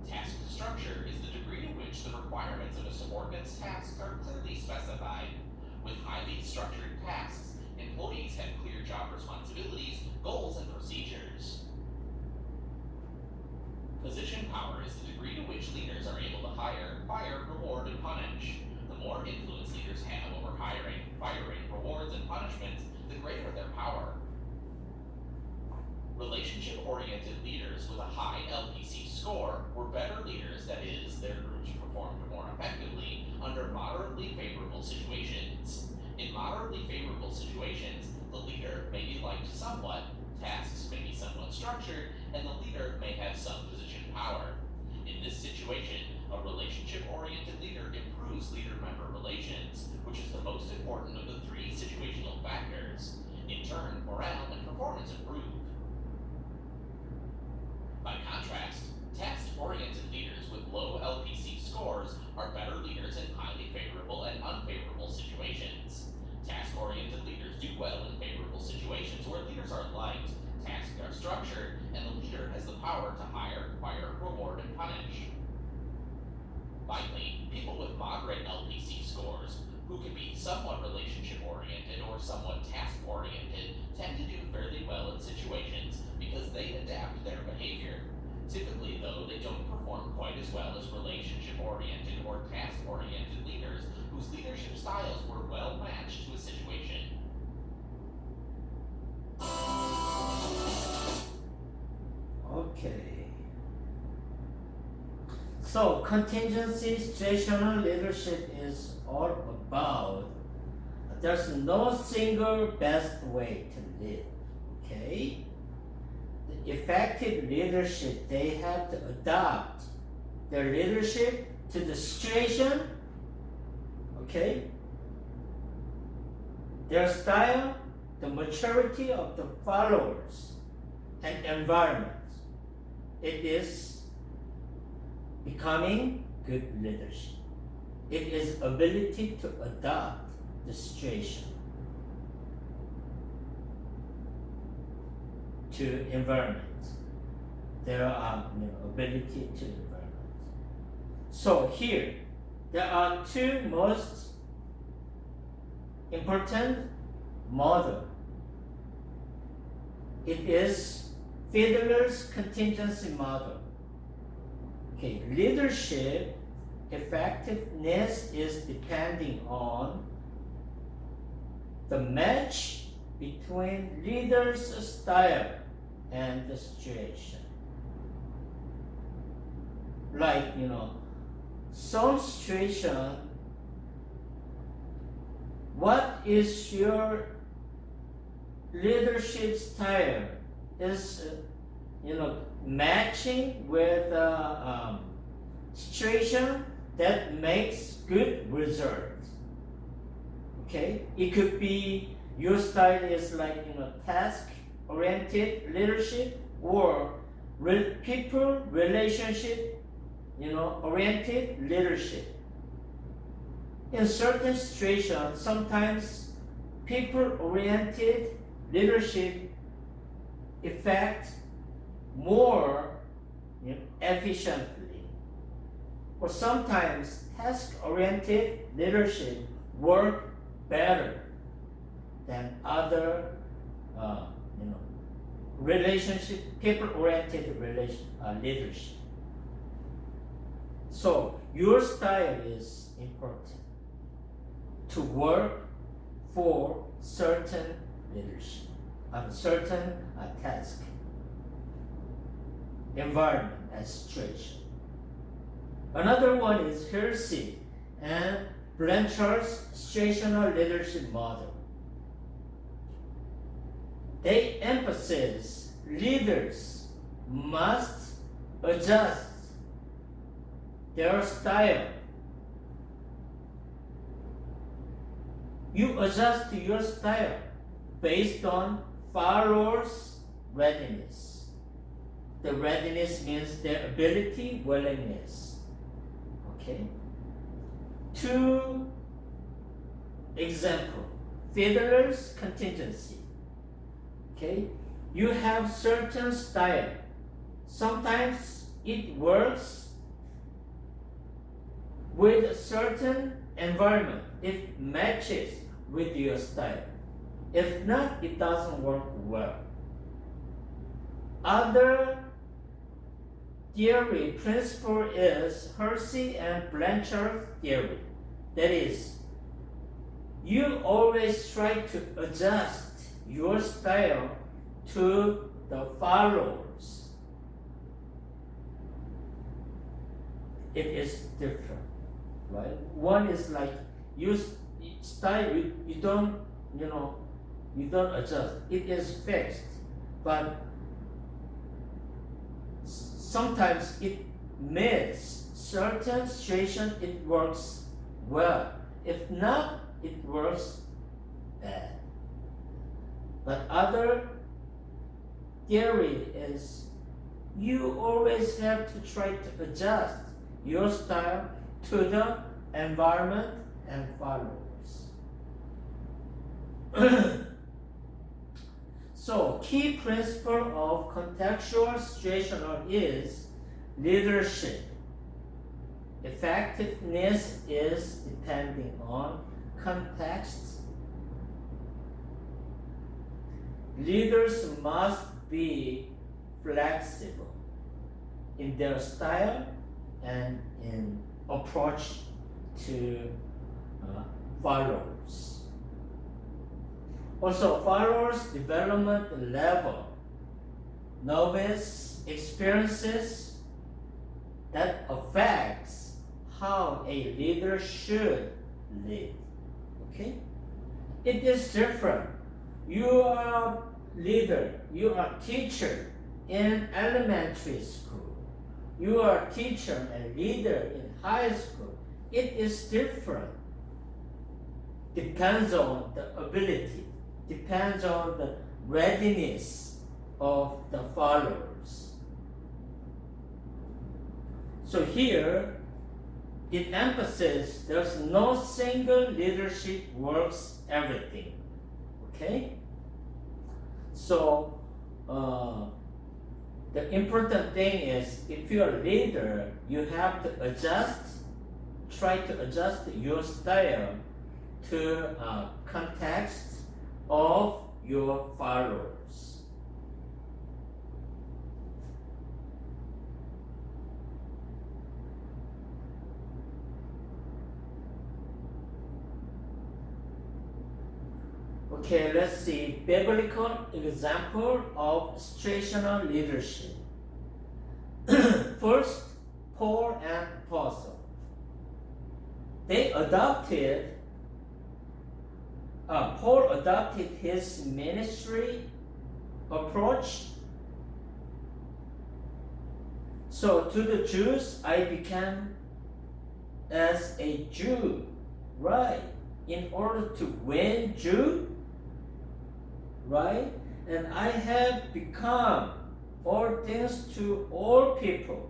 Task structure is the degree to which the requirements of a subordinate's tasks are clearly specified. With highly structured tasks, employees have clear job responsibilities, goals, and procedures. Position power is the degree to which leaders are able to hire, fire, reward, and punish. The more influence leaders have over hiring, firing, rewards, and punishments, the greater their power. Relationship-oriented leaders with a high LPC score were better leaders, that is, their groups performed more effectively under moderately favorable situations. In moderately favorable situations, the leader may be liked somewhat, tasks may be somewhat structured, and the leader may have some position power. In this situation, a relationship-oriented leader improves leader-member relations, which is the most important of the three situational factors. In turn, morale and performance improve. By contrast, task-oriented leaders with low LPC scores are better leaders in highly favorable and unfavorable situations. Task-oriented leaders do well in favorable situations where leaders are liked, tasks are structured, and the leader has the power to hire, fire, reward, and punish. Finally, people with moderate LPC scores, who can be somewhat relationship-oriented or somewhat task-oriented, tend to do fairly well in situations because they adapt their behavior. Typically, though, they don't perform quite as well as relationship-oriented or task-oriented leaders whose leadership styles were well matched to a situation. Okay. So contingency situational leadership is all about there's no single best way to lead. Okay? The effective leadership, they have to adapt their leadership to the situation, okay? Their style, the maturity of the followers, and environment. It is becoming good leadership. It is ability to adapt the situation to environment. There are ability to environment. So here, there are two most important model. It is Fiedler's contingency model. Okay, leadership effectiveness is depending on the match between leader's style and the situation. Like, some situation, what is your leadership style is, matching with the situation that makes good results. Okay, it could be your style is like task-oriented leadership or people relationship, oriented leadership. In certain situations, sometimes people-oriented leadership affect more efficiently, or sometimes task-oriented leadership work better than other, people-oriented leadership. So your style is important to work for certain leadership, certain task, environment, and situation. Another one is Hersey and Blanchard's situational leadership model. They emphasize leaders must adjust their style. You adjust your style based on followers' readiness. The readiness means their ability, willingness. Okay? 2 example. Fiddler's contingency. Okay? You have certain style. Sometimes it works with a certain environment. It matches with your style. If not, it doesn't work well. Other theory principle is Hersey and Blanchard theory. That is, you always try to adjust your style to the followers. It is different, right? One is like you style, you don't, you don't adjust. It is fixed, but sometimes it meets certain situation, it works well. If not, it works bad. But other theory is you always have to try to adjust your style to the environment and followers. So, key principle of contextual situational is leadership. Effectiveness is depending on context. Leaders must be flexible in their style and in approach to followers. Also, followers' development level, novice experiences that affects how a leader should lead. Okay? It is different. You are leader, you are teacher in elementary school. You are teacher and leader in high school. It is different. Depends on the ability. Depends on the readiness of the followers. So here, it emphasizes there's no single leadership works everything. Okay? So, the important thing is if you're a leader, you have to try to adjust your style to context of your followers. Okay, let's see biblical example of situational leadership. First, Paul and Apostle. They adopted Paul adopted his ministry approach. So to the Jews, I became as a Jew, right? In order to win Jew, right? And I have become all things to all people,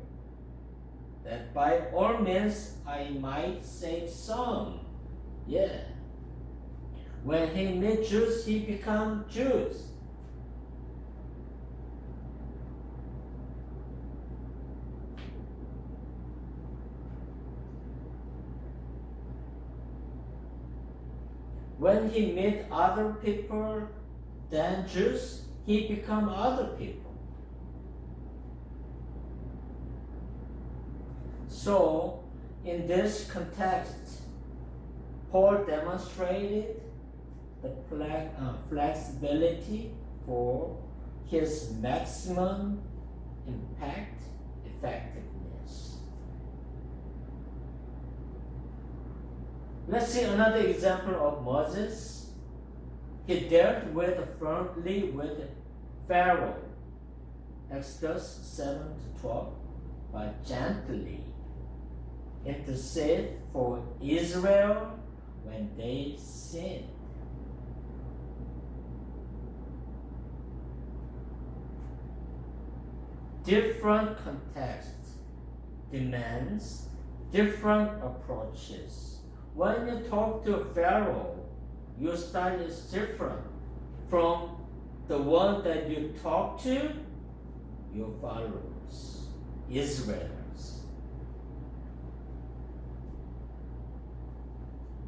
that by all means I might save some. Yeah. When he met Jews, he became Jews. When he met other people than Jews, he became other people. So, in this context, Paul demonstrated the flexibility for his maximum impact effectiveness. Let's see another example of Moses. He dealt firmly with Pharaoh, Exodus 7 to 12, but gently intercede for Israel when they sin. Different context demands different approaches. When you talk to Pharaoh, your style is different from the one that you talk to your followers, Israelites.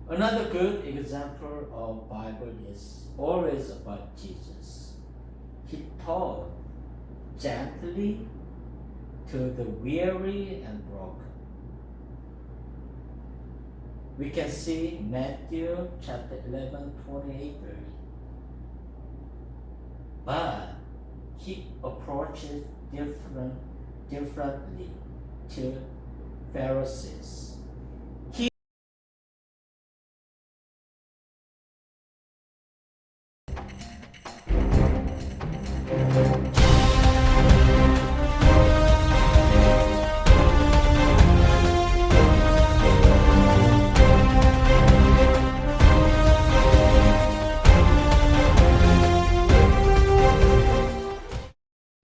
Another good example of Bible is always about Jesus. He taught gently to the weary and broken. We can see Matthew chapter 11, 28, 30. But he approaches differently to Pharisees.